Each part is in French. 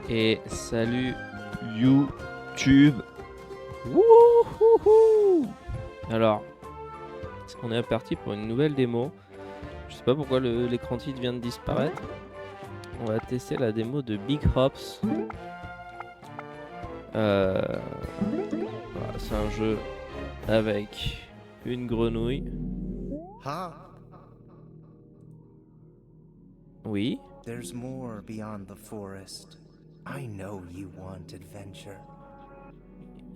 Et salut YouTube. Wouhouhou. Alors, on est parti pour une nouvelle démo. Je sais pas pourquoi l'écran titre vient de disparaître. On va tester la démo de Big Hops. Voilà, c'est un jeu avec une grenouille. Oui. There's more beyond the forest. I know you want adventure.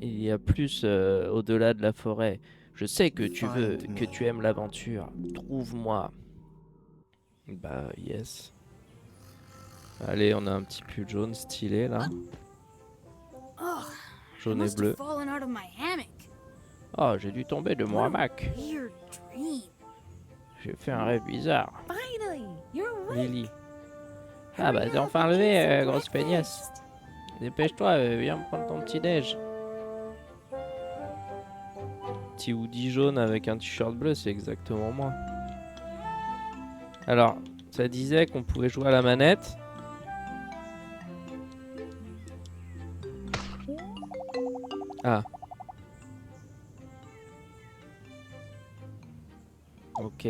Il y a plus au-delà de la forêt. Je sais que tu aimes l'aventure. Trouve-moi. Bah, yes. Allez, on a un petit pull jaune stylé là. Jaune et bleu. Oh, j'ai dû tomber de mon hamac. J'ai fait un rêve bizarre. Lily. Ah bah t'es enfin levé, grosse peignasse. Dépêche-toi, viens me prendre ton petit déj. Petit hoodie jaune avec un t-shirt bleu, c'est exactement moi. Alors, ça disait qu'on pouvait jouer à la manette. Ah. Ok.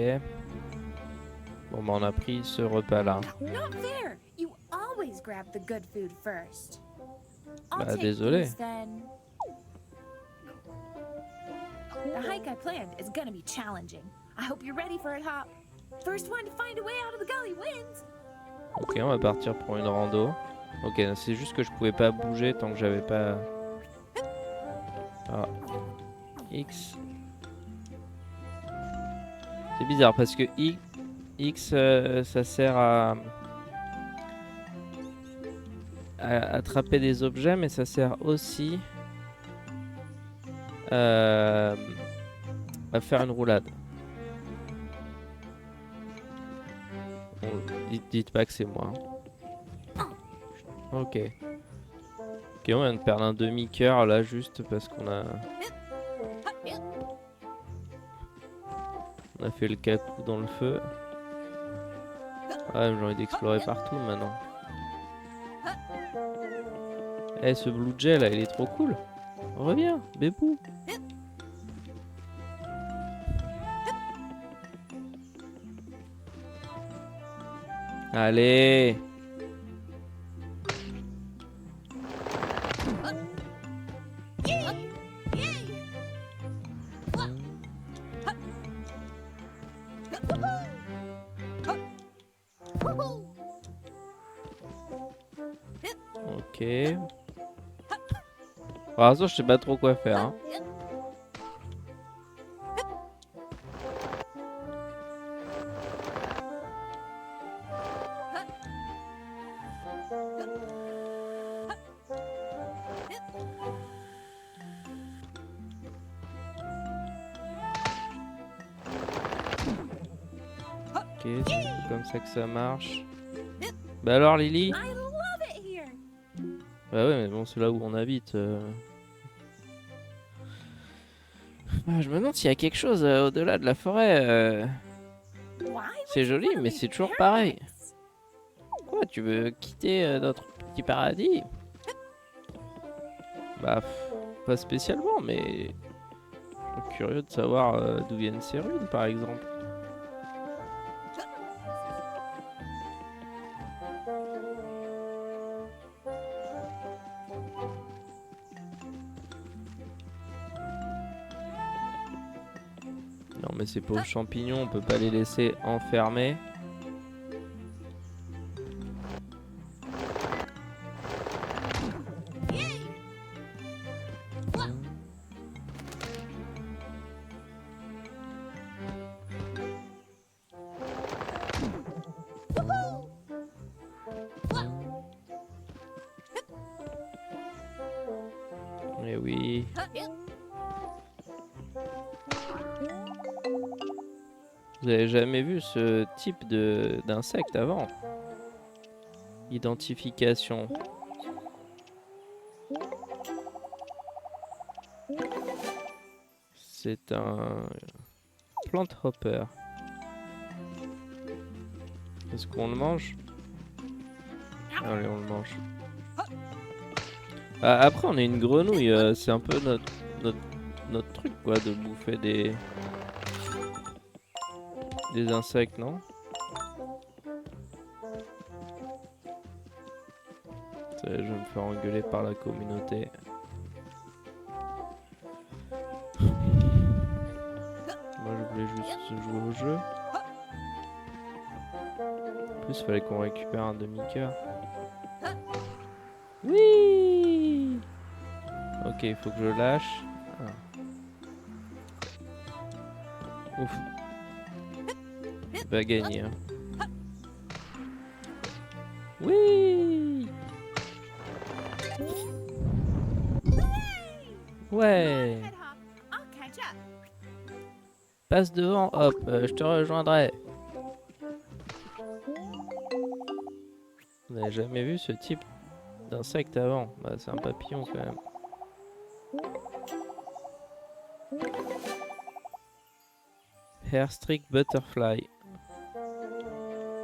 Bon bah on a pris ce repas là. Bah désolé. The hike I planned is gonna be challenging. I hope you're ready for it, Hop. First one to find a way out of the gully wins. Ok, on va partir pour une rando. Ok, c'est juste que je pouvais pas bouger tant que j'avais pas... Ah. X. C'est bizarre parce que X ça sert à attraper des objets, mais ça sert aussi à faire une roulade. Bon, dites pas que c'est moi. Ok. Ok, on vient de perdre un demi-cœur là juste parce qu'on a... On a fait le cacou dans le feu. Ouais, j'ai envie d'explorer partout maintenant. Eh, ce Blue Jay là, il est trop cool. Reviens, bébou. Allez. Ok. Pour l'instant, je sais pas trop quoi faire. Hein. Ok, c'est comme ça que ça marche. Bah alors Lily? Bah ouais, mais bon, c'est là où on habite. Ah, je me demande s'il y a quelque chose au-delà de la forêt. C'est joli, mais c'est toujours pareil. Quoi, tu veux quitter notre petit paradis? Bah, pas spécialement, mais je suis curieux de savoir d'où viennent ces runes, par exemple. Non, mais ces pauvres champignons, on peut pas les laisser enfermés. Eh oui. Vous avez jamais vu ce type d'insecte avant? Identification. C'est un plant hopper. Est-ce qu'on le mange? Allez, on le mange. Ah, après, on est une grenouille, c'est un peu notre truc, quoi, de bouffer des insectes, non? Ça, je vais me faire engueuler par la communauté. Moi, je voulais juste jouer au jeu. En plus, il fallait qu'on récupère un demi-cœur. Oui! Ok, il faut que je lâche. Ah. Ouf. C'est pas gagné. Hein. Oui! Ouais! Head hop. I'll catch up. Passe devant, hop, je te rejoindrai. Vous n'avez jamais vu ce type d'insecte avant? Bah, c'est un papillon quand même. Hairstreak Butterfly.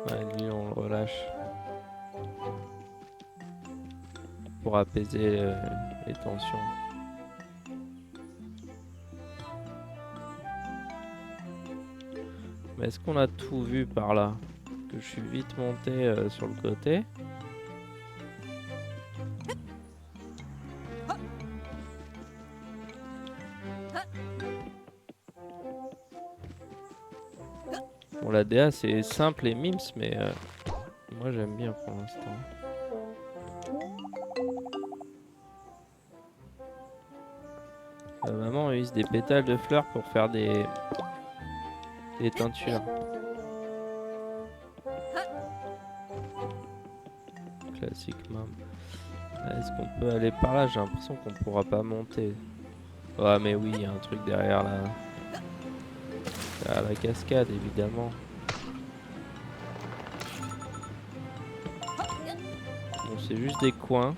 Ouais, lui, on le relâche. Pour apaiser les tensions. Mais est-ce qu'on a tout vu par là? Que je suis vite monté sur le côté. Bon, la DA c'est simple et mims, mais moi j'aime bien pour l'instant. Maman utilise des pétales de fleurs pour faire des teintures. Classique, mam. Est-ce qu'on peut aller par là? J'ai l'impression qu'on pourra pas monter. Ouais, mais oui, il y a un truc derrière là. La cascade, évidemment. Bon, c'est juste des coins.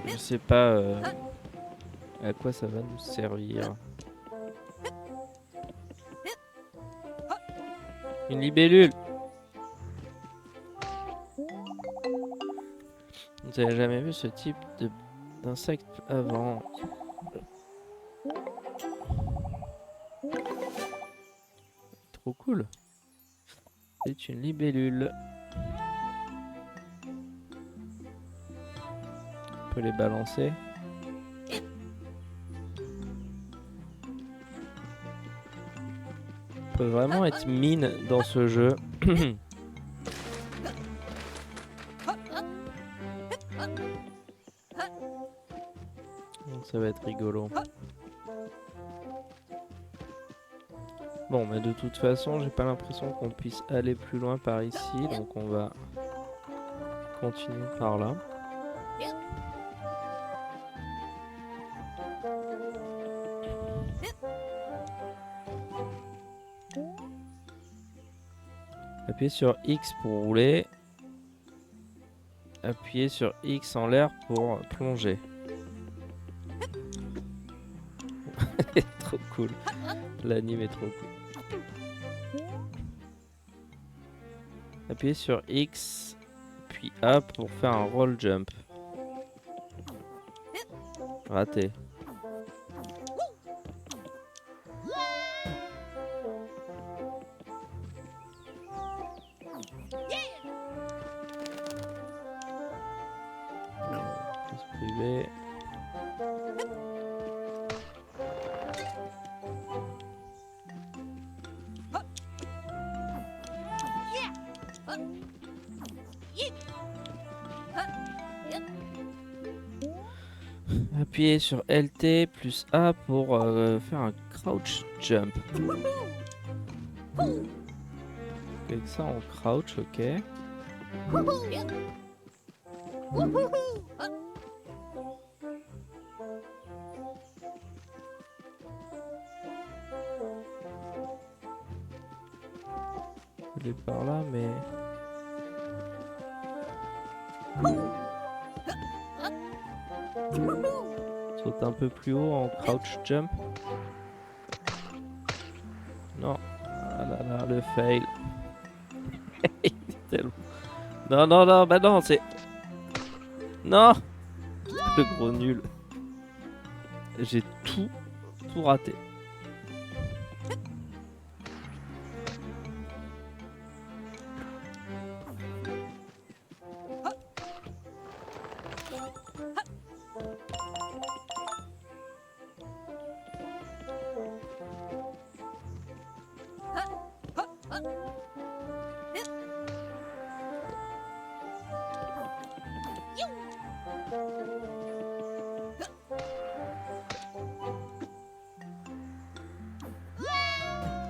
Je sais pas à quoi ça va nous servir. Une libellule. Vous avez jamais vu ce type d'insecte avant? Trop cool. C'est une libellule. On peut les balancer. On peut vraiment être mine dans ce jeu. Donc ça va être rigolo. Bon, mais de toute façon, j'ai pas l'impression qu'on puisse aller plus loin par ici, donc on va continuer par là. Appuyez sur X pour rouler. Appuyez sur X en l'air pour plonger. Trop cool. L'anime est trop cool. Appuyez sur X, puis A pour faire un roll jump. Raté. Se priver. Appuyez sur LT plus A pour faire un crouch jump. Avec ça on crouch, ok. Il est par là, mais... Saute un peu plus haut en crouch jump. Non. Ah là là, le fail. Il est tellement Non, non, non, bah non, c'est... Non. Le gros nul. J'ai tout raté.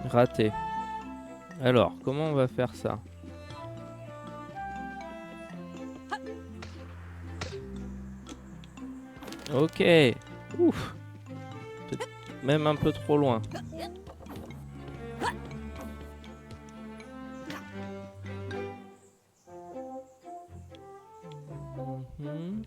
Raté. Alors, comment on va faire ça? Ok. Ouf. Peut-être même un peu trop loin. Mhm.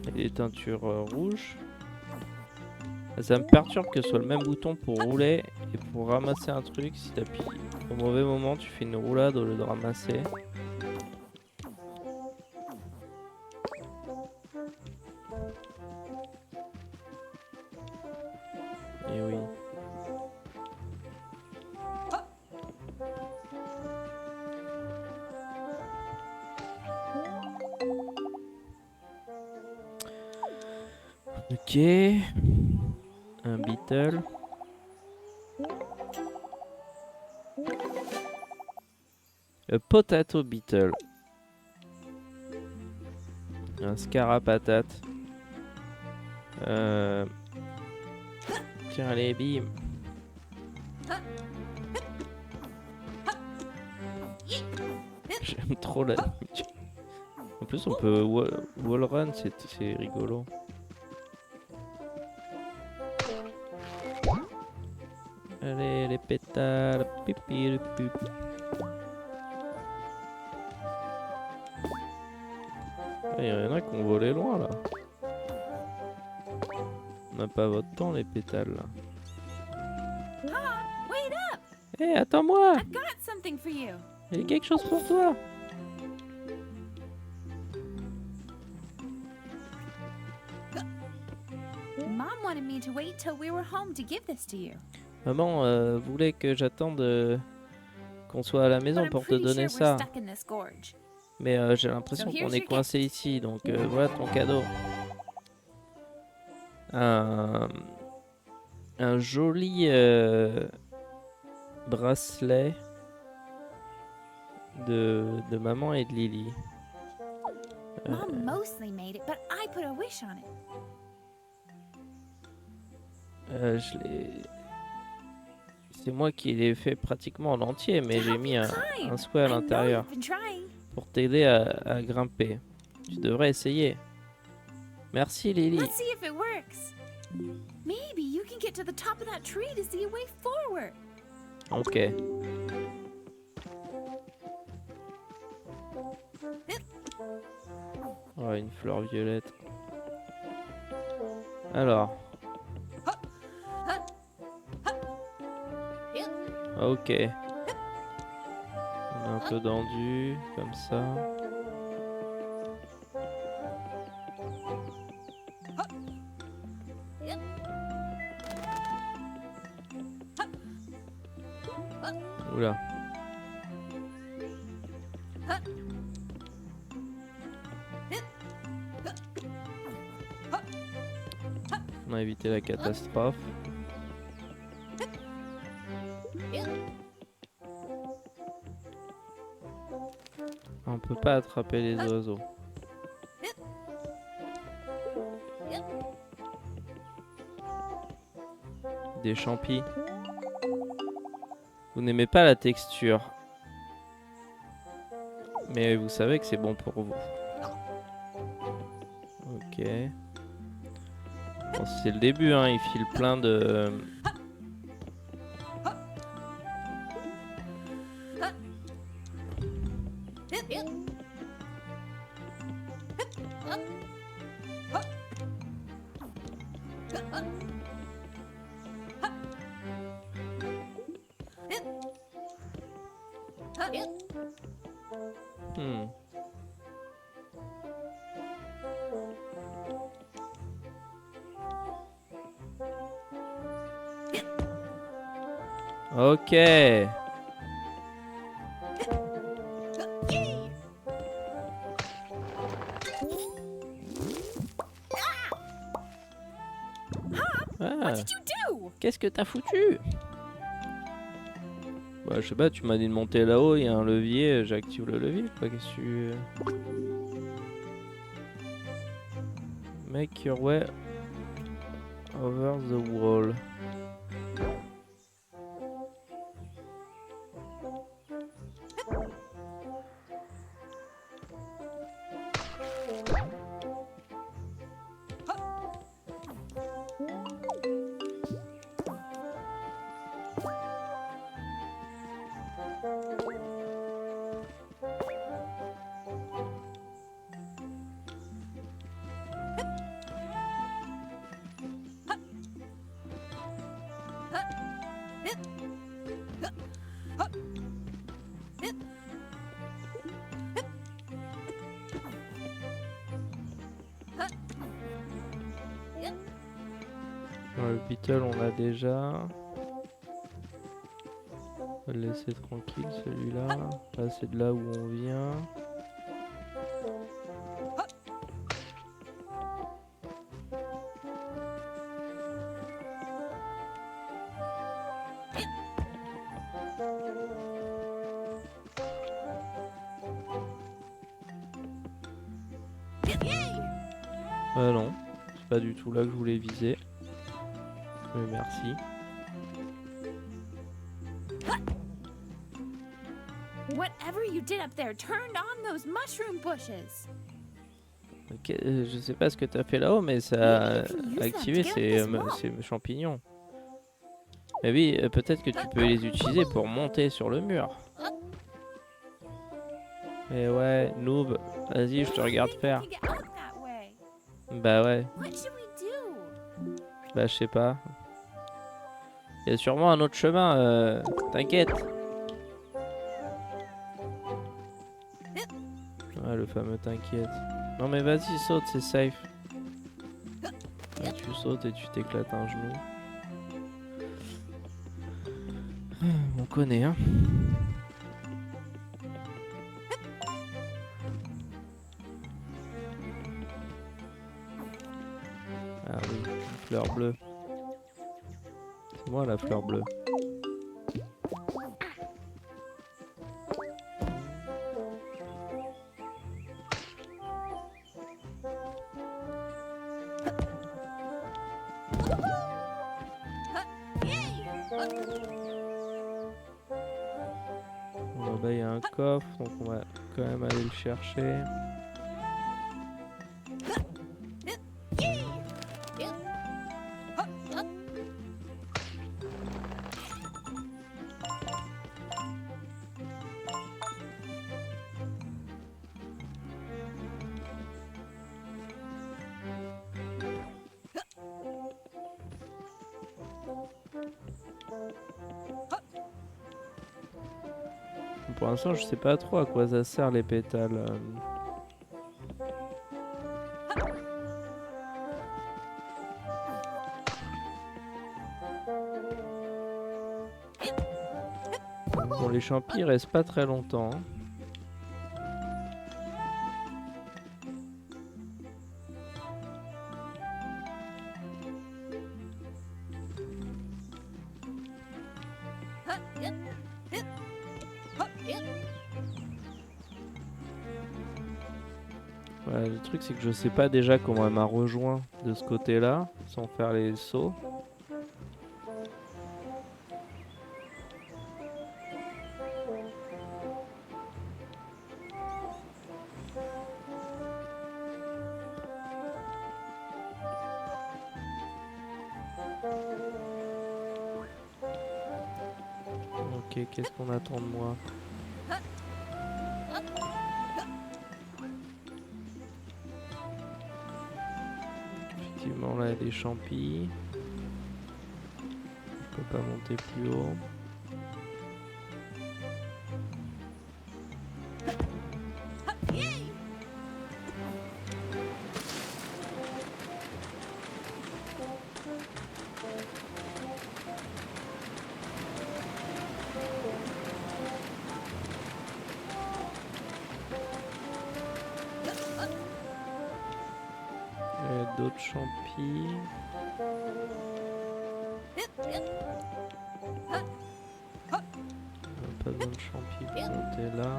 Et les teintures rouges. Ça me perturbe que ce soit le même bouton pour rouler et pour ramasser un truc. Si t'appuies au mauvais moment, tu fais une roulade au lieu de ramasser. Et oui. Ok. Un beetle. A potato beetle. Un scarapatate. Tiens, allez, bim. J'aime trop la... En plus, on peut wall run, c'est rigolo. Allez, les pétales. Pipi, le pup. Il y en a qui ont volé loin là. On n'a pas votre temps, les pétales là. Pop, wait up! Hé, attends-moi! I've got something for you. Il y a quelque chose pour toi! Mom wanted me to wait till we were home to give this to you. Maman voulait que j'attende qu'on soit à la But maison I'm pour te pretty donner sure we're ça. stuck in this gorge. Mais j'ai l'impression So qu'on here's est your coincé ici, donc voilà ton cadeau. Un, un joli bracelet de maman et de Lily. Mom mostly made it, but I put a wish on it. Je l'ai... C'est moi qui l'ai fait pratiquement en entier, mais j'ai mis un souhait à I know l'intérieur you've been trying. pour t'aider à grimper. Tu devrais essayer. Merci Lily. Let's see if it works. Maybe you can get to the top of that tree to see a way forward. Ok. Oh, une fleur violette. Alors. Ok. On est un peu dendu, comme ça. Oula. On a évité la catastrophe. On peut pas attraper les oiseaux. Des champis. Vous n'aimez pas la texture. Mais vous savez que c'est bon pour vous. Ok. Bon, c'est le début, hein. Il file plein de... Hmm. Ok. Ah, What did you do? qu'est-ce que t'as foutu? Bah, je sais pas, tu m'as dit de monter là-haut, il y a un levier, j'active le levier, quoi, qu'est-ce que tu... Make your way over the wall. Le Beetle, on l'a déjà. On va le laisser tranquille, celui-là. Là, c'est de là où on vient. Ah non, c'est pas du tout là que je voulais viser. Mais merci. Whatever you did up there turned on those mushroom bushes. Ok, je sais pas ce que t'as fait là-haut, mais ça a activé ces champignons. Mais oui, peut-être que tu peux les utiliser pour monter sur le mur. Et ouais, noob, vas-y, je te regarde faire. You can get up that way. Bah ouais, What should we do? bah je sais pas. Il y a sûrement un autre chemin, t'inquiète. Ouais, le fameux t'inquiète. Non mais vas-y, saute, c'est safe. Ouais, tu sautes et tu t'éclates un genou. On connaît, hein. Ah oui, une fleur bleue. C'est moi la fleur bleue. Bon, là-bas il y a un coffre, donc on va quand même aller le chercher. Pour l'instant, je sais pas trop à quoi ça sert les pétales. Bon, les champis ils restent pas très longtemps, hein. Ouais, le truc c'est que je sais pas déjà comment elle m'a rejoint de ce côté-là, sans faire les sauts. Ok, qu'est-ce qu'on attend de moi? Effectivement, là, il y a des champis. Je peux pas monter plus haut. D'autres champis. Pas besoin de champis pour monter là.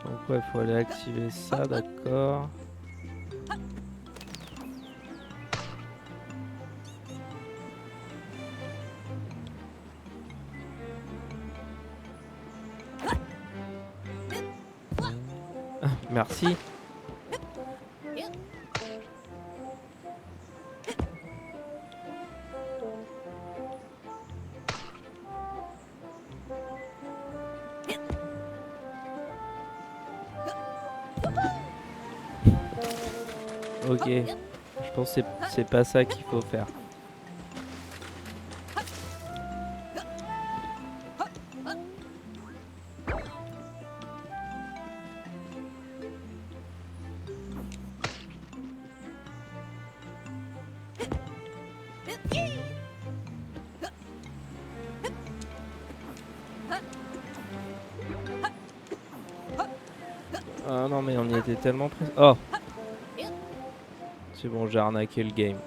Donc ouais, il faut aller activer ça, d'accord. Merci. Ok, je pense que c'est pas ça qu'il faut faire. Ah non mais on y était tellement près. Oh, c'est bon, j'ai arnaqué le game.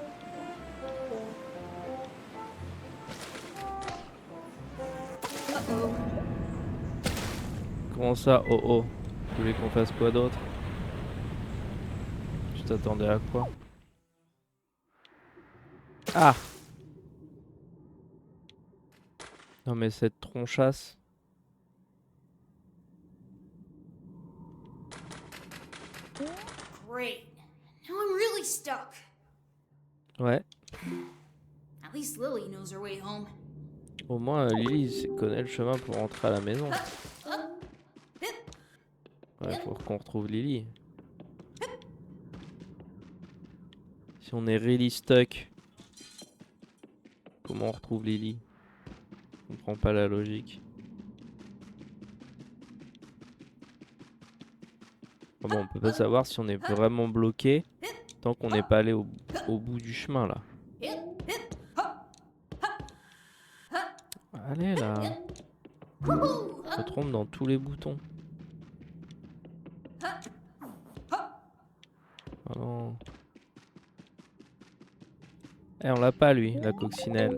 Comment ça? Oh oh. Tu voulais qu'on fasse quoi d'autre? Tu t'attendais à quoi? Ah! Non mais cette tronchasse. Great. Now I'm really stuck. Ouais. At least Lily knows her way home. Au moins Lily connaît le chemin pour rentrer à la maison. Ouais, faut qu'on retrouve Lily. Si on est really stuck, comment on retrouve Lily? Je comprends pas la logique. Ah bon, on peut pas savoir si on est vraiment bloqué tant qu'on n'est pas allé au bout du chemin là. Allez là. On se trompe dans tous les boutons. Oh non. Eh, on l'a pas lui, la coccinelle.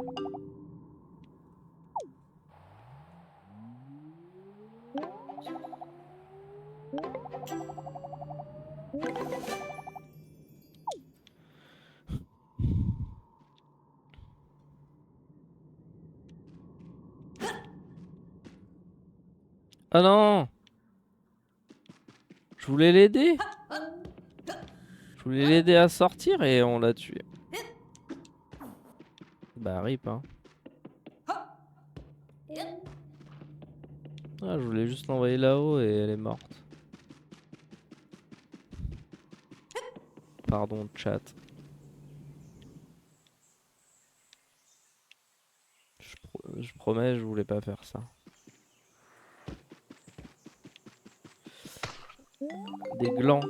Ah non! Je voulais l'aider. Je voulais l'aider à sortir et on l'a tué. Bah rip hein. Ah, je voulais juste l'envoyer là-haut et elle est morte. Pardon chat. Je promets, je voulais pas faire ça. Des glands.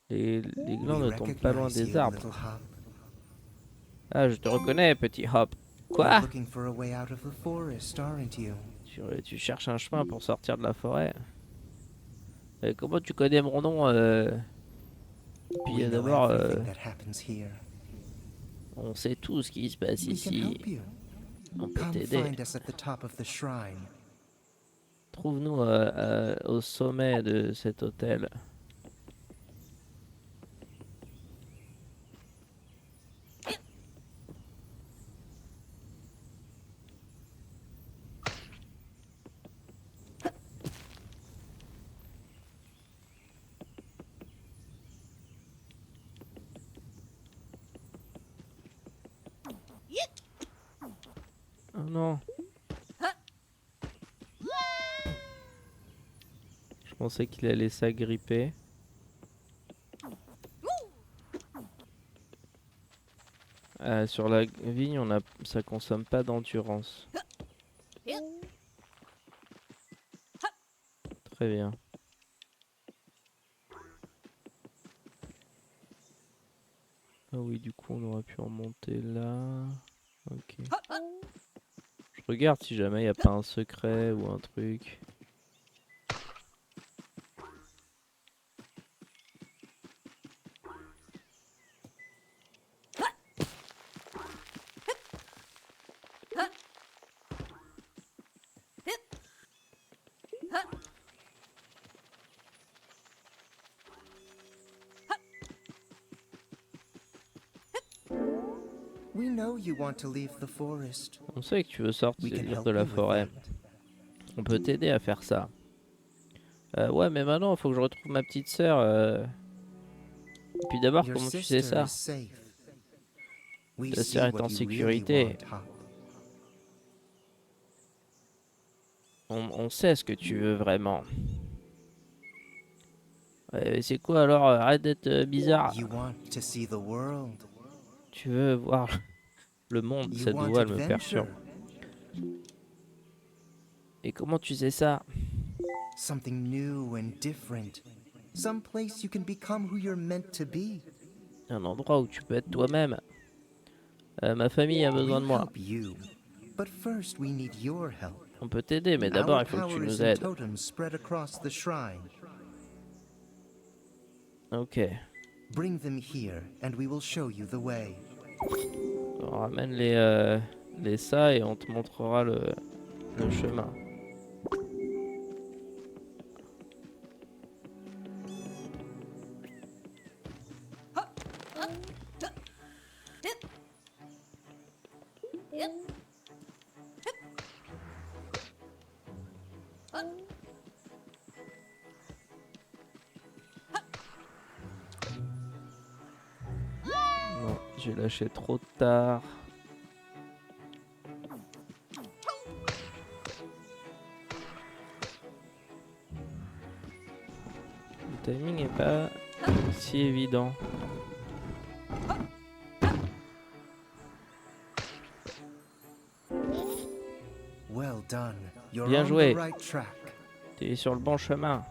Les glands ne tombent pas loin des arbres. Ah, je te reconnais, petit Hop. Quoi? Tu cherches un chemin pour sortir de la forêt. Comment tu connais mon nom Puis d'abord, on sait tout ce qui se passe ici. On peut t'aider. Trouve-nous au sommet de cet hôtel. non. Je pensais qu'il allait s'agripper. Sur la vigne, ça consomme pas d'endurance. Très bien. Ah oui, du coup, on aurait pu remonter là. Ok. Je regarde si jamais il n'y a pas un secret ou un truc. We know you want to leave the forest. On sait que tu veux We can sortir help de la you with forêt. that. On peut t'aider à faire ça. Ouais, mais maintenant, il faut que je retrouve ma petite sœur. Et puis d'abord, Your comment tu sais sister ça? is safe. We Ta see sœur est what en you really sécurité. want, Hop. On sait ce que tu veux vraiment. Ouais, c'est quoi alors? Arrête d'être bizarre. You want to see the world. Tu veux voir le monde. You Cette want voix, elle me adventure. perturbe. Et comment tu sais ça? Something new and different. Some place you can become who you're meant to be. Un endroit où tu peux être toi-même. Ma famille a besoin We'll de moi. help you. But first we need your help. On peut t'aider, mais d'abord, Our il faut que tu powers nous and aides. totems spread across the shrine. Ok. Bring them here and we will show you the way. On ramène les ça et on te montrera le chemin. Non, j'ai lâché trop tard. Le timing est pas si évident. Well done. You're Bien on joué. the right track. T'es sur le bon chemin.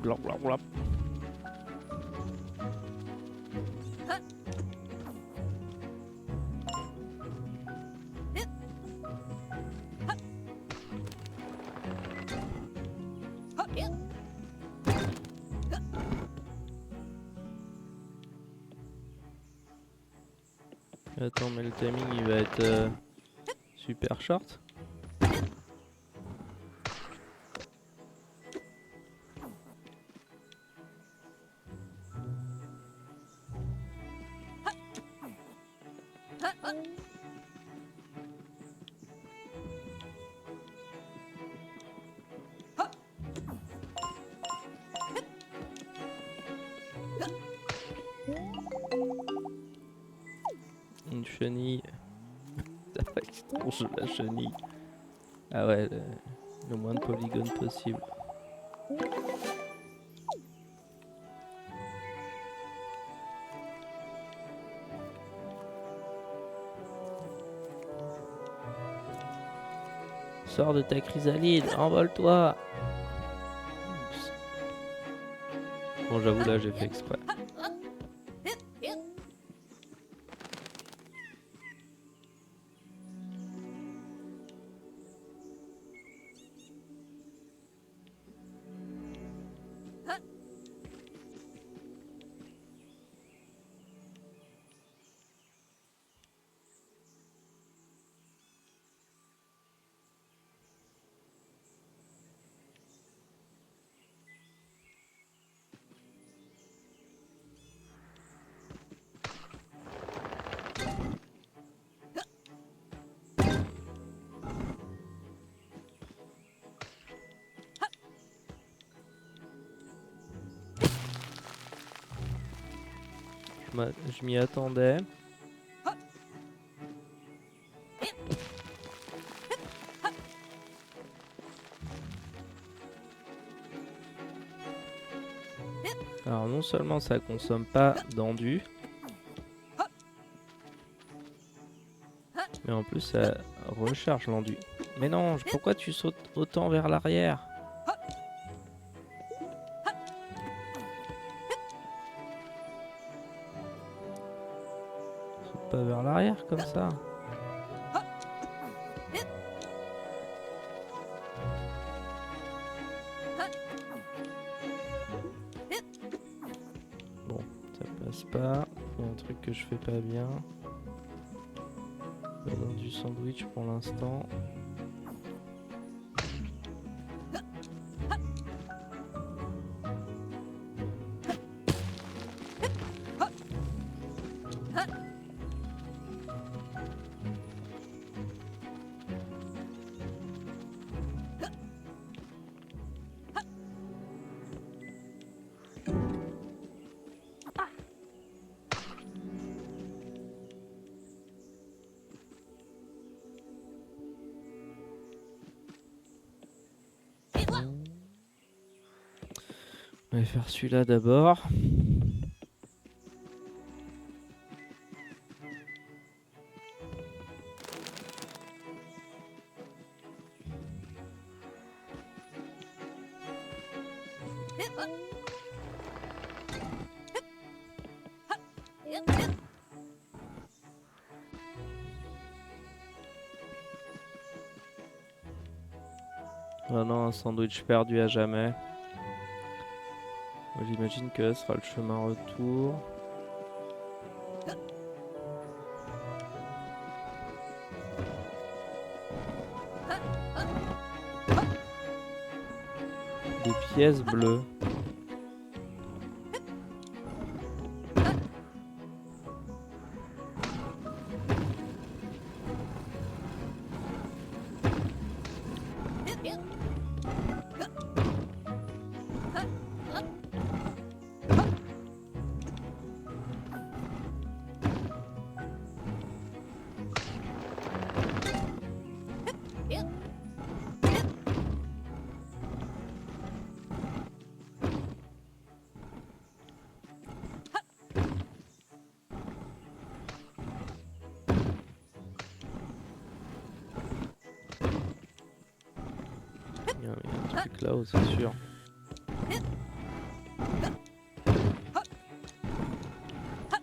Blop, blop, blop. Attends, mais le timing il va être super short. Une chenille. Ça va qu'il tronche la chenille. Ah ouais, le moins de polygones possible. Sors de ta chrysalide, envole-toi. Oups. Bon, j'avoue, là, j'ai fait exprès. Je m'y attendais. Alors non seulement ça consomme pas d'endu, mais en plus ça recharge l'enduit. Mais non, pourquoi tu sautes autant vers l'arrière? Saute pas vers l'arrière comme ça. Bon, ça passe pas. Il y a un truc que je fais pas bien. Pas dans du sandwich pour l'instant. On va faire celui-là d'abord. Oh non, un sandwich perdu à jamais. J'imagine que ce sera le chemin retour. Des pièces bleues. Il y a un truc là-haut, c'est sûr.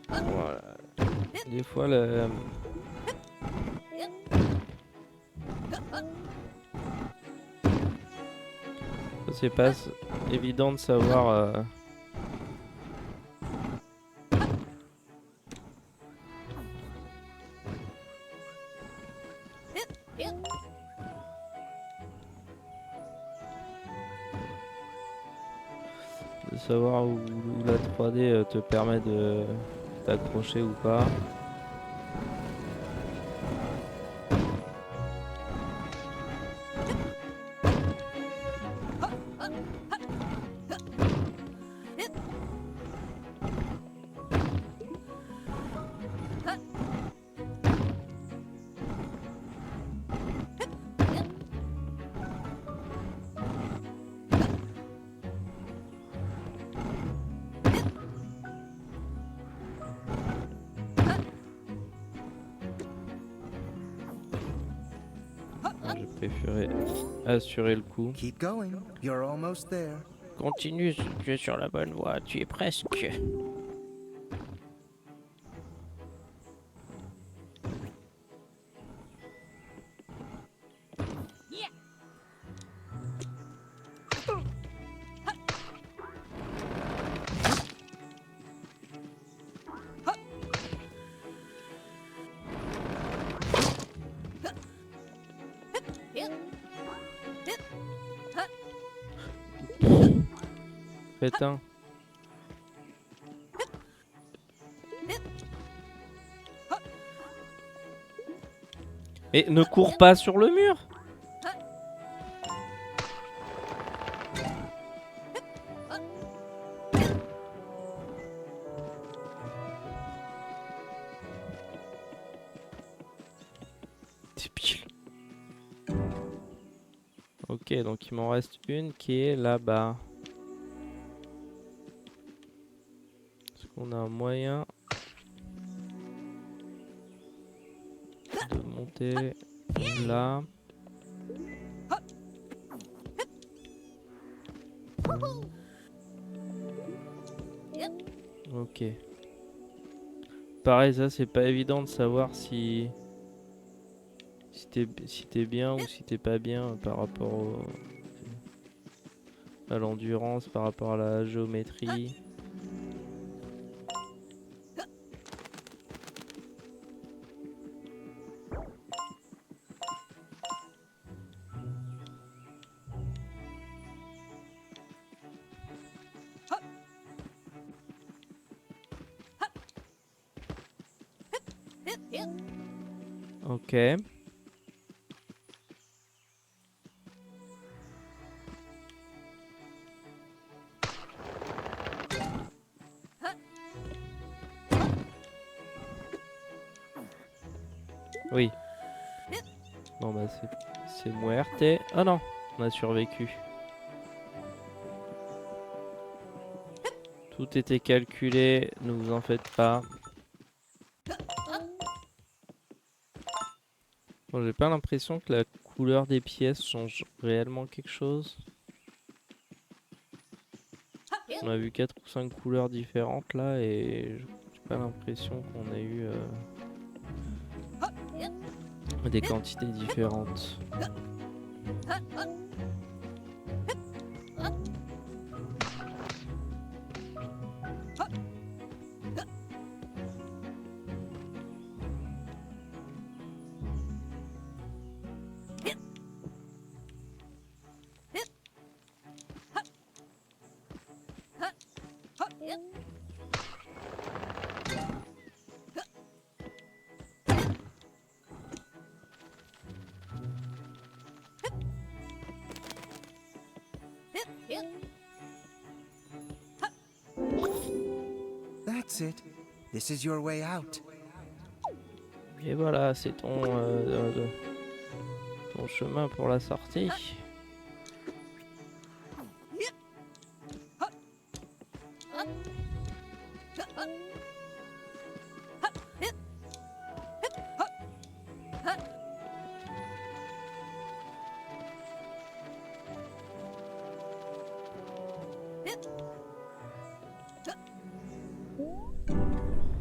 Voilà. Des fois, c'est pas évident de savoir. De savoir où la 3D te permet de t'accrocher ou pas. J'ai préféré assurer le coup. Keep going. You're almost there. Continue, tu es sur la bonne voie, tu es presque. Pétain. Mais ne cours pas sur le mur. Débile. Ok, donc il m'en reste une qui est là-bas. Est-ce qu'on a un moyen de monter là? Ok. Pareil, ça c'est pas évident de savoir si t'es bien ou si t'es pas bien par rapport à l'endurance, par rapport à la géométrie. Ok. Oui. Bon bah c'est muerte. Ah non, on a survécu. Tout était calculé, ne vous en faites pas. Bon, j'ai pas l'impression que la couleur des pièces change réellement quelque chose. On a vu 4 ou 5 couleurs différentes là et j'ai pas l'impression qu'on ait eu des quantités différentes. That's it. This is your way out. Et voilà, c'est ton chemin pour la sortie.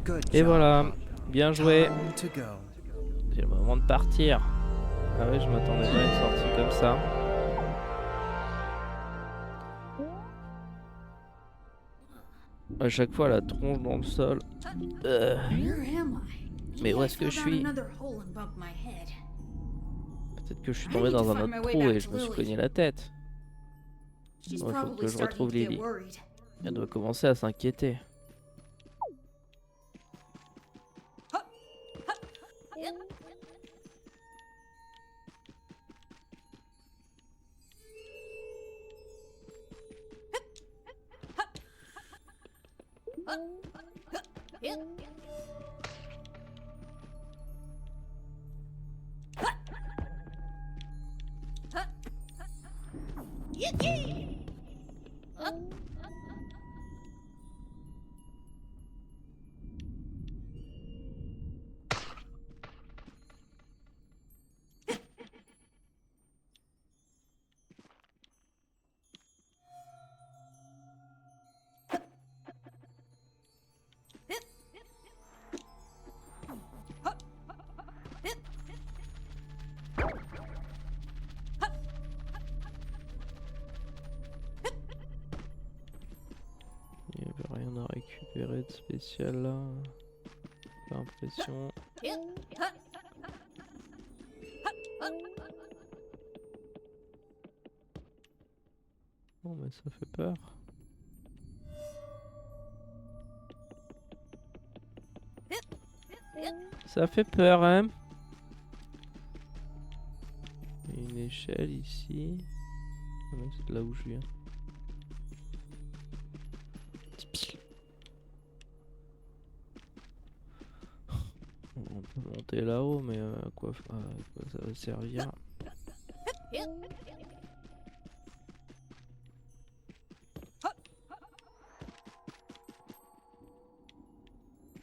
Good Et job, voilà, Hop. bien joué. Time to go. C'est le moment de partir. Ah ouais, je m'attendais pas à une sortie comme ça. À chaque fois, la tronche dans le sol. Where am I? Mais où Maybe I est-ce que fell je down suis? another hole and bumped my head. Peut-être que je suis I tombé need to dans un find autre my way trou back et to je me suis Lily. cogné la tête. She's Ouais, faut probably que je starting retrouve to get Lily. worried. Elle doit commencer à s'inquiéter. Il n'y avait rien à récupérer de spécial là. J'ai l'impression. Bon, mais ça fait peur. Ça fait peur, hein. Il y a une échelle ici. Ah non, c'est de là où je viens. On peut monter. monter là-haut, mais à quoi ça va servir?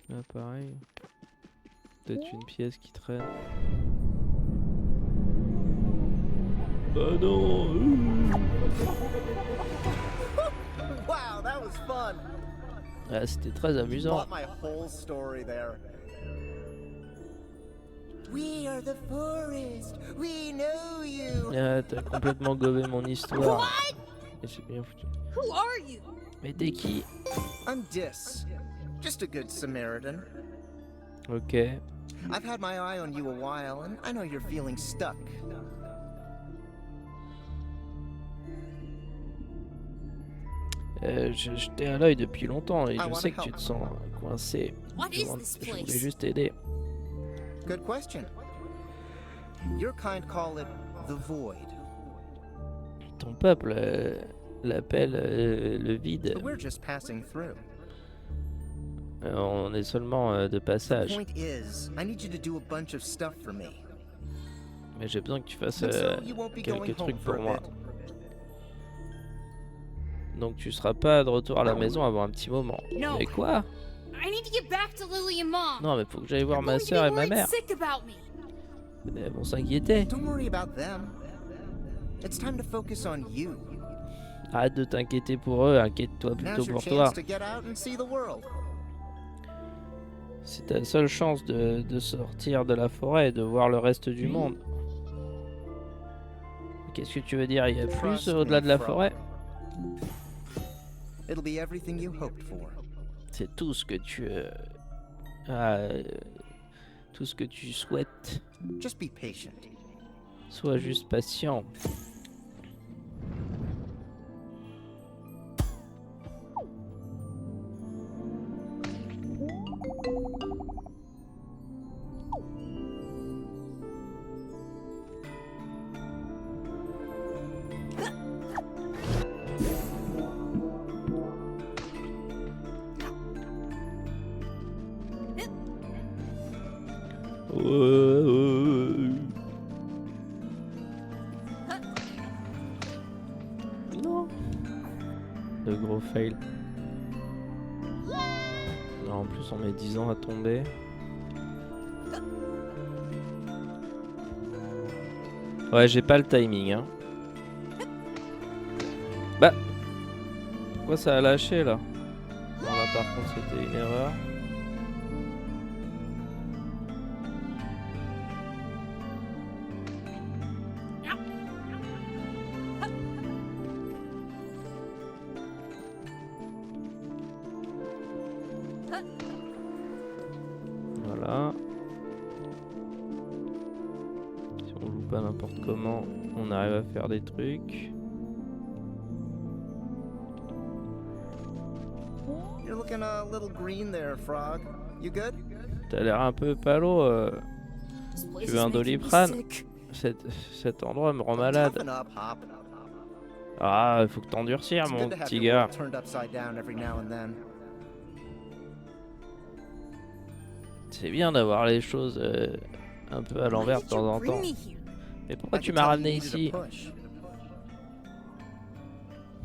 Là pareil. Peut-être une pièce qui traîne. Ah non. Wow, that was fun. Ah, c'était très amusant. Bought my whole story there. We are the forest. We know you. Ah, t'as complètement gobé mon histoire. Et c'est bien foutu. Who are you? Mais t'es qui? I'm Dis. Just a good Samaritan. Ok. I've had my eye on you a while, and I know you're feeling stuck. Je t'ai à l'œil depuis longtemps et I je wanna sais que tu help. te sens coincé. What is this Je voulais place? juste t'aider. Good question. Your kind call it the Void, Ton peuple l'appelle le vide. but we're just passing through. On est seulement de The passage. point is, I need you to do a bunch of stuff for me. Mais j'ai besoin que tu fasses And so you won't be going quelques home trucs for pour a moi. bit. Donc tu seras pas de retour à la maison avant un petit moment. No. Mais quoi? I need to get back to Lily and Mom. Non mais faut que j'aille voir I'm ma going to be soeur et ma worried mère. sick about me. Elles vont s'inquiéter. Don't worry about them. It's time to focus on you. Arrête de t'inquiéter pour eux, inquiète-toi plutôt Now's your pour toi. chance to get out and see the world. C'est ta seule chance de sortir de la forêt et de voir le reste du monde. Qu'est-ce que tu veux dire? Il y a plus Trust au-delà me, de la Frog. forêt? It'll be everything you hoped for. C'est tout ce que tout ce que tu souhaites. Just be patient. Sois juste patient. Non. Le gros fail. Non, en plus on met 10 ans à tomber. Ouais, j'ai pas le timing hein. Bah. Pourquoi ça a lâché là? Bon là par contre c'était une erreur. Voilà. Si on joue pas n'importe comment, on arrive à faire des trucs. You're looking a little green there, Frog. You good? T'as l'air un peu palo. This place Tu is veux un making me Doliprane? sick. Cet endroit me rend malade. Toughen up, Hop. Ah, il faut que t'endurcir It's mon good to have petit your gars. world turned upside down every now and then. C'est bien d'avoir les choses un peu à l'envers Why de did you temps en bring temps. me here? Mais pourquoi I tu could m'as tell you ramené needed a ici? push.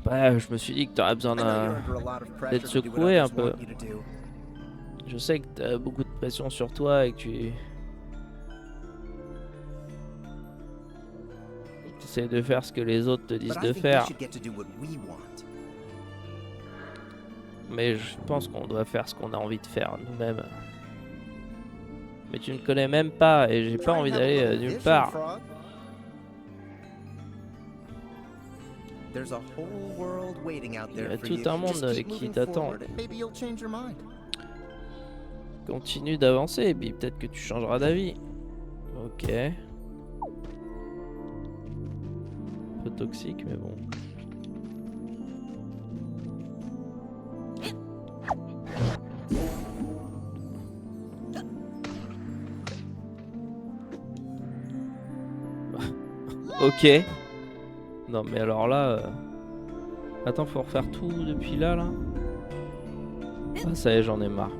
Bah, je me suis dit que t'aurais besoin I know you're d'un... under a lot of pressure d'être to do what secoué un others peu. want you to do. Je sais que t'as beaucoup de pression sur toi et que tu essaies de faire ce que les autres te disent But I de think we faire. should get to do what we want. Mais je pense qu'on doit faire ce qu'on a envie de faire nous-mêmes. Mais tu ne connais même pas et j'ai pas Try and envie have a d'aller little nulle vision, part. Frog. There's a whole world waiting out Il y there a for tout you. un monde Just keep qui moving t'attend. forward and maybe you'll change your mind. Continue d'avancer et puis peut-être que tu changeras d'avis. Ok. Un peu toxique mais bon. Ok. Non mais alors là... Attends, faut refaire tout depuis là. Ah ça y est, j'en ai marre.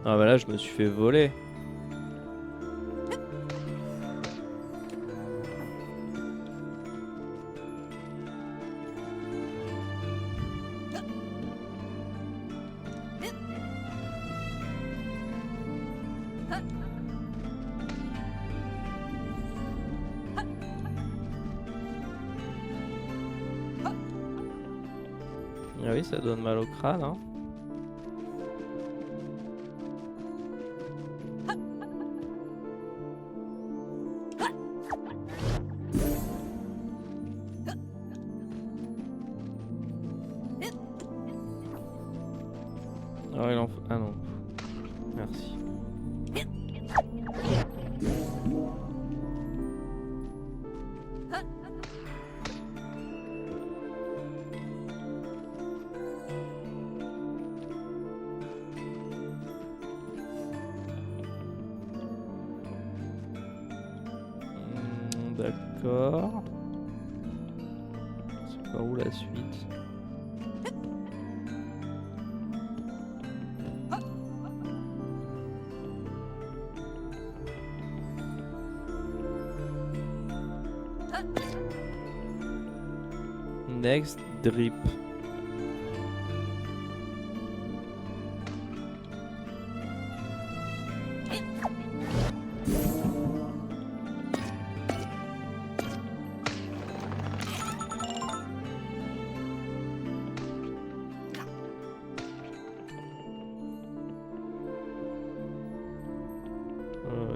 Ah bah là, je me suis fait voler. Ah oui, ça donne mal au crâne, hein. Ah, il en faut... Ah non. Merci. D'accord. C'est par où la suite? Next drip.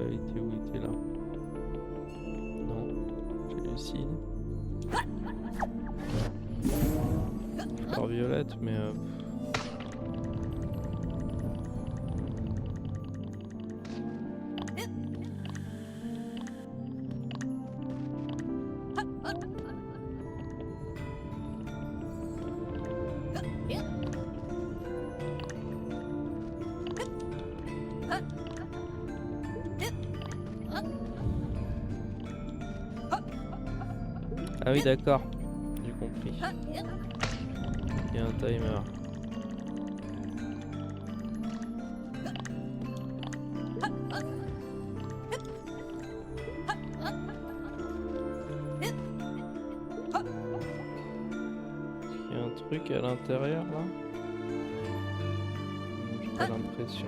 Il était où? Il était là. Non, j'hallucine. Fleur violette, mais ah oui, d'accord, j'ai compris. Il y a un timer. Il y a un truc à l'intérieur là? J'ai pas l'impression.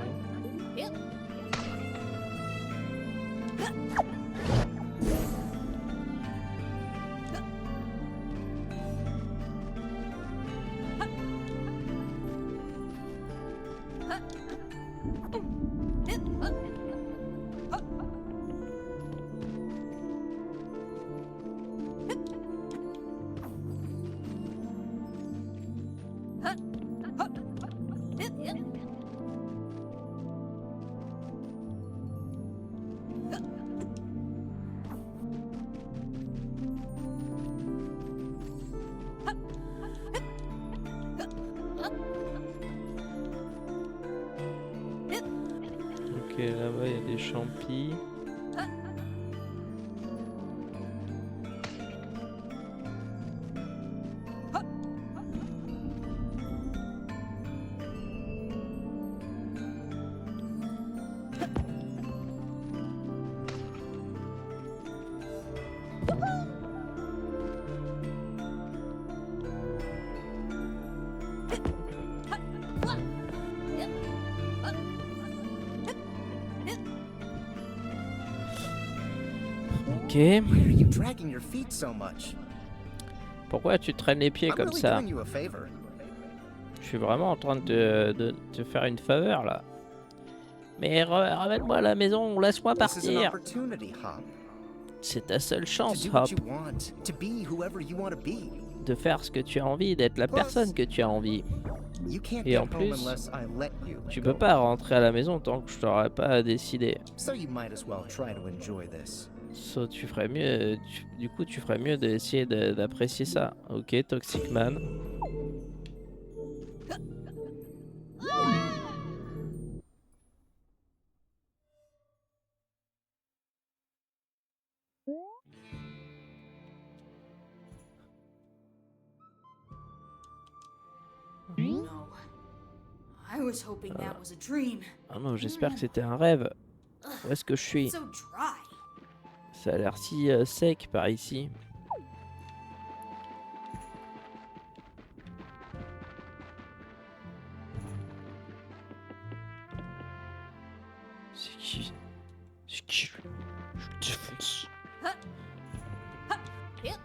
Ok, là-bas il y a des champis. Ok. Why are you dragging your feet so much? Pourquoi tu traînes les pieds I'm comme really ça? doing you a favor. Je suis vraiment en train de te faire une faveur là. Mais ramène-moi à la maison, laisse-moi This is an partir. opportunity, Hop. C'est ta seule To chance, do what Hop, you want, to be whoever you want to be. de faire ce que tu as envie, d'être la personne que tu as envie. You can't Et get en home plus, unless I let you. tu peux pas rentrer à la maison tant que je t'aurais pas décidé. So you might as well try to enjoy this. So, tu ferais mieux, du coup, tu ferais mieux d'essayer d'apprécier ça. Ok, Toxic Man. No. I I was hoping that was a dream. Ah non, j'espère que c'était un rêve. Où est-ce que je suis? It's so dry. Ça a l'air si sec par ici. C'est qui? C'est qui? Je le défonce. Yep.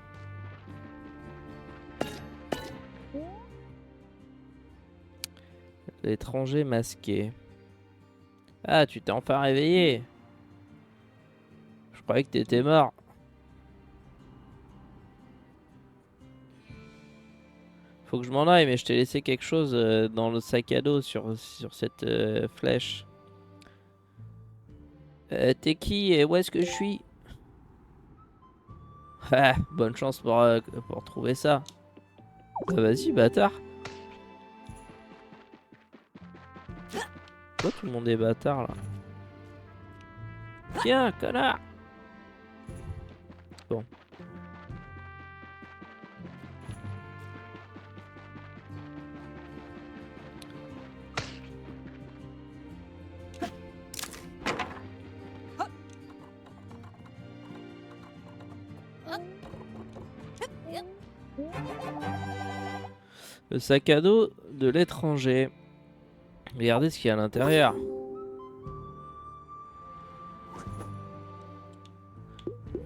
L'étranger masqué. Ah, tu t'es enfin réveillé. Je croyais que t'étais mort. Faut que je m'en aille, mais je t'ai laissé quelque chose dans le sac à dos sur cette flèche. T'es qui et où est-ce que je suis? Ah, bonne chance pour trouver ça. Bah vas-y, bâtard. Pourquoi tout le monde est bâtard là? Tiens, connard! Bon. Le sac à dos de l'étranger. Regardez ce qu'il y a à l'intérieur.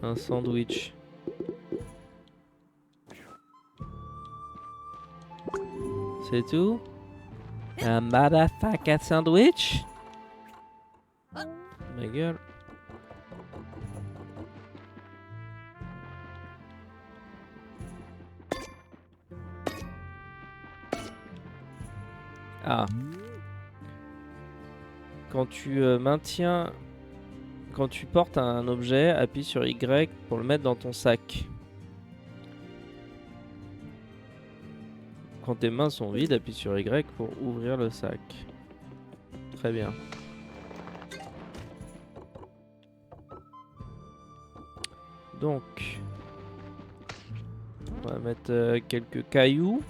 Un sandwich. C'est tout? Un motherfucker sandwich? Ma gueule. Ah. Quand tu maintiens... Quand tu portes un objet, appuie sur Y pour le mettre dans ton sac. Quand tes mains sont vides, appuie sur Y pour ouvrir le sac. Très bien. Donc, on va mettre quelques cailloux.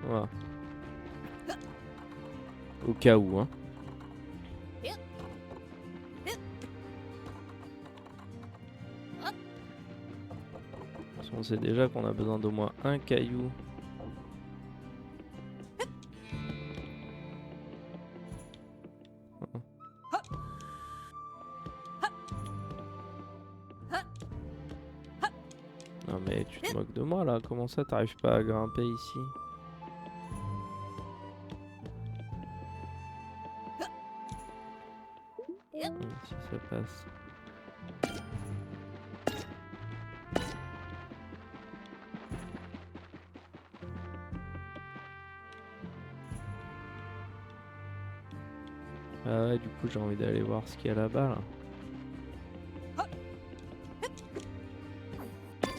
Voilà. Au cas où, hein. On sait déjà qu'on a besoin d'au moins un caillou. Non mais tu te moques de moi là, comment ça t'arrives pas à grimper ici? Si ça passe. Ah ouais, du coup j'ai envie d'aller voir ce qu'il y a là-bas là.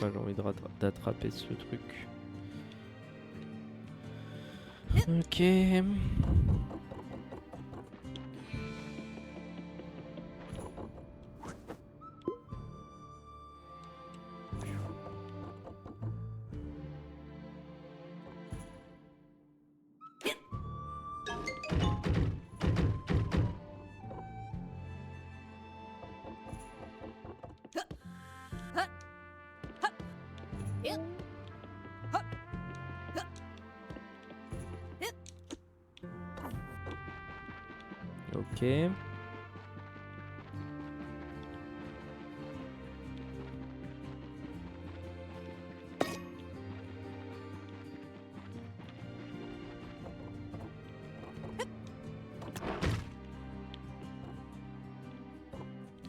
J'ai envie d'attraper ce truc. Ok. Ok.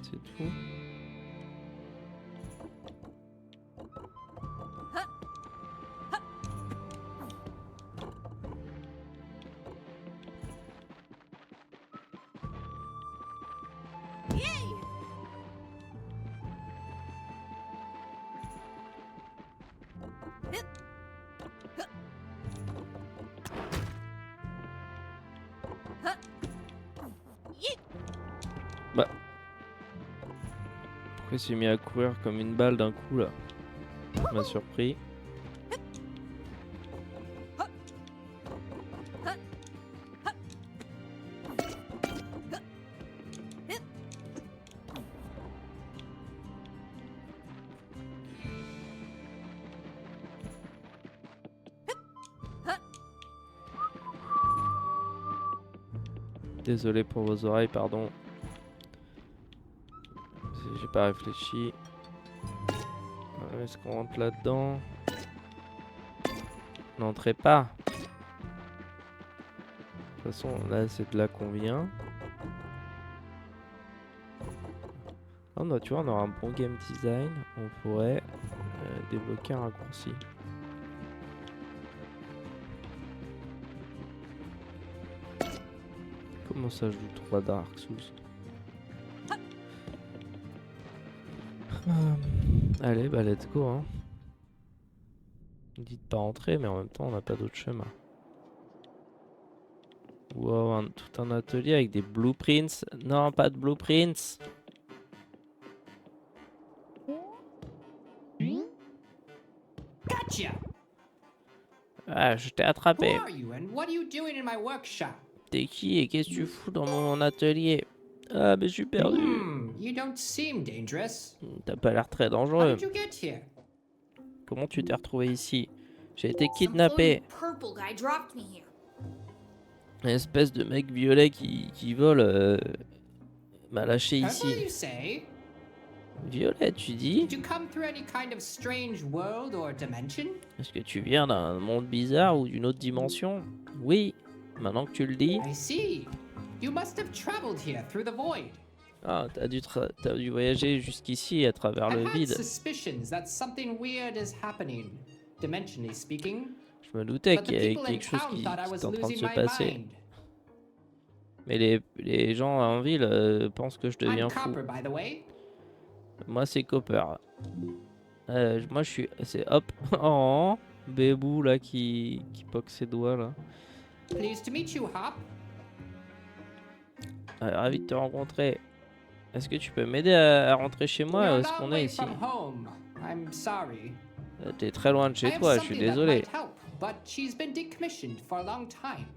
C'est tout. Bah. Pourquoi il s'est mis à courir comme une balle d'un coup là? Ça m'a surpris. Désolé pour vos oreilles, pardon. J'ai pas réfléchi. Est-ce qu'on rentre là-dedans? N'entrez pas. De toute façon, là, c'est de là qu'on vient. Oh, non, tu vois, on aura un bon game design. On pourrait débloquer un raccourci. Comment ça joue 3 Dark Souls? Allez, bah let's go hein. Dites pas entrer, mais en même temps on n'a pas d'autre chemin. Wow, tout un atelier avec des blueprints. Non, pas de blueprints. Gotcha! Ah, je t'ai Who attrapé. are you and what are you doing in my workshop? T'es qui et qu'est-ce que tu fous dans mon atelier? Ah, mais je suis perdu. You don't seem dangerous. T'as pas l'air très How dangereux. did you get here? Comment tu t'es retrouvé ici? J'ai été Some kidnappé. floating purple guy dropped me here. Une espèce de mec violet qui vole m'a lâché Careful, ici. you say? Violet, tu dis? Did you come through any kind of strange world or dimension? Est-ce que tu viens d'un monde bizarre ou d'une autre dimension? Oui, maintenant que tu le dis. I see. You must have traveled here through the void. Ah, t'as dû voyager jusqu'ici à travers I le had vide. suspicions that something weird is happening, dimensionally speaking. Je me doutais But the qu'il y avait people in quelque chose town qui thought I était was en train de losing se my passer. mind. Mais les gens en ville pensent que je deviens I'm fou. Copper, by the way. Moi, c'est Copper. Moi, je suis... C'est hop. Oh, Bébou, là, qui poque ses doigts, là. Pleased to meet you, Hop. Ravi de te rencontrer. Est-ce que tu peux m'aider à rentrer chez moi? You're a Est-ce long qu'on est way ici? from home. I'm sorry. T'es très loin de I chez have toi, je suis something that désolé. might help, but she's been decommissioned for a long time.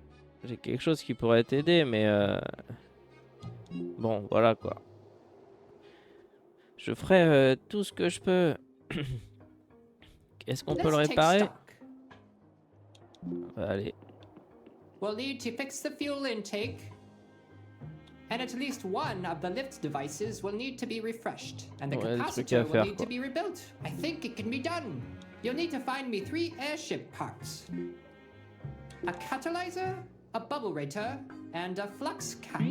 J'ai quelque chose qui pourrait t'aider, mais... Bon, voilà, quoi. Je ferai tout ce que je peux. Est-ce qu'on peut le Let's take réparer? stock. Allez. We'll need to fix the fuel intake. And at least one of the lift devices will need to be refreshed. And the Ouais, des trucs capacitor à will faire, need quoi. to be rebuilt. I think it can be done. You'll need to find me 3 airship parts. A catalyzer, a bubble rater, and a flux cap.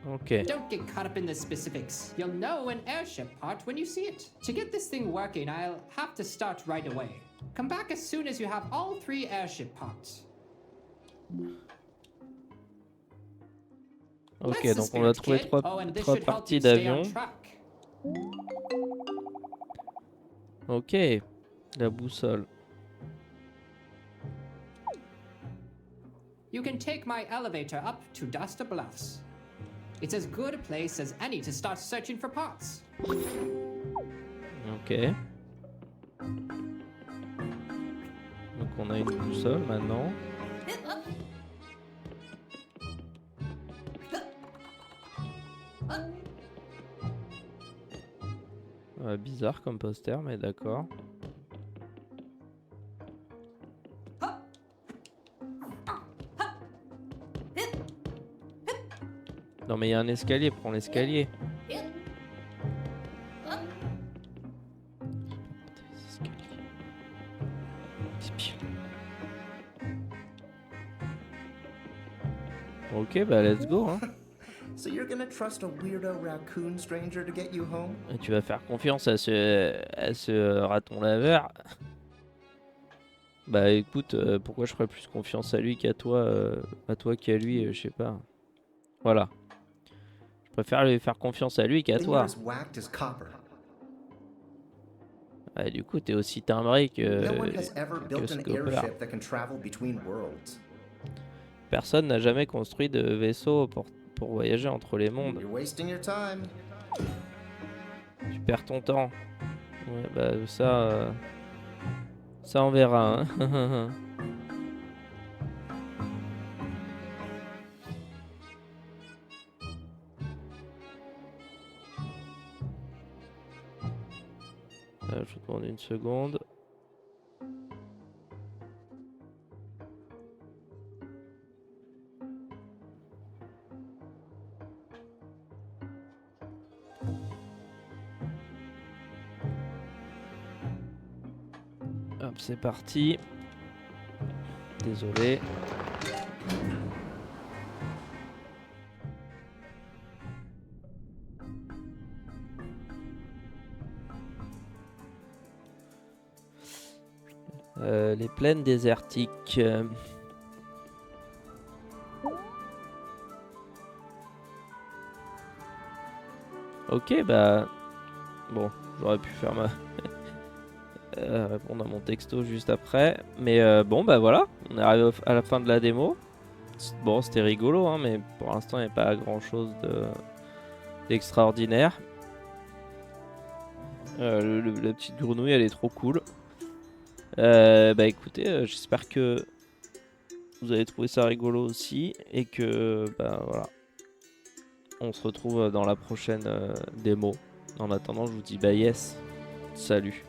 Ok. Don't get caught up in the specifics. You'll know an airship part when you see it. To get this thing working, I'll have to start right away. Come back as soon as you have all 3 airship parts. Ok, That's the donc on a spirit, trouvé kid. trois Oh, and this trois should help parties you stay d'avion. on track. Ok. La boussole. You can take my elevator up to Duster Bluffs. It's as good a place as any to start searching for parts. Ok. Donc on a une boussole maintenant. Bizarre comme poster, mais d'accord. Non mais il y a un escalier, prends l'escalier. Ok, bah let's go hein. So you're gonna trust a weirdo raccoon stranger to get you home? Et tu vas faire confiance à ce raton laveur. Bah écoute, pourquoi je ferais plus confiance à lui qu'à toi, qu'à lui, je sais pas. Voilà. Je préfère lui faire confiance à lui qu'à Then toi. you're as whacked as Copper. Ouais, du coup, t'es aussi timbré No one has que ever built an Scooper. airship that can travel between worlds. Personne n'a jamais construit de vaisseau pour voyager entre les mondes. You're wasting your time. Tu perds ton temps. Ouais, bah ça... ça on verra, hein. Je te demande une seconde. Hop, c'est parti. Désolé. Les plaines désertiques. Ok, bah... Bon, j'aurais pu faire ma... répondre à mon texto juste après. Mais bon, bah voilà, on est arrivé à la fin de la démo. Bon, c'était rigolo, hein, mais pour l'instant, il n'y a pas grand-chose d'extraordinaire. La petite grenouille, elle est trop cool. Bah écoutez, j'espère que vous avez trouvé ça rigolo aussi. Et que, bah voilà, on se retrouve dans la prochaine démo. En attendant, je vous dis bah yes, salut.